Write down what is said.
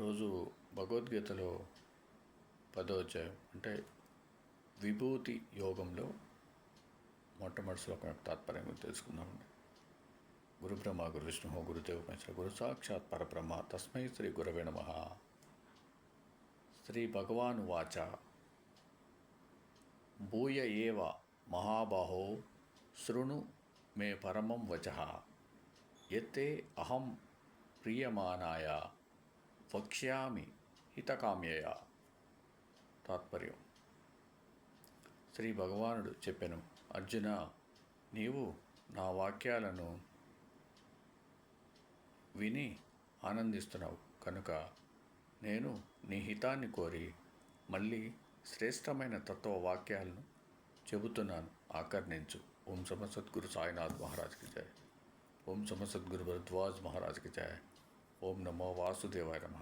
రోజు భగవద్గీతలో 10వ అధ్యాయం అంటే విభూతి యోగంలో మొట్టమొదటి శ్లోకం యొక్క తాత్పర్యం గురించి తెలుసుకుందామండి. గురు బ్రహ్మ గురు విష్ణు గురుదేవ మహేశ్వర గురు సాక్షాత్ పరబ్రహ్మ తస్మై శ్రీ గురవే నమః. శ్రీ భగవాను వాచ భూయ ఏవ మహాబాహో శృణు మే పరమం వచః యత్తే అహం ప్రియమానాయ వక్ష్యామి హితకామ్యయ. తాత్పర్యం: శ్రీ భగవానుడు చెప్పెను, అర్జున, నీవు నా వాక్యాలను విని ఆనందిస్తున్నావు కనుక నేను నీ హితాన్ని కోరి మళ్ళీ శ్రేష్టమైన తత్వ వాక్యాలను చెబుతున్నాను, ఆకర్ణించు. ఓం సమసద్గురు సాయినాథ్ మహారాజ్కి జయ. ఓం సమసద్గురు భరద్వాజ్ మహారాజ్కి జయ. ఓం నమో వాసుదేవాయ నమః.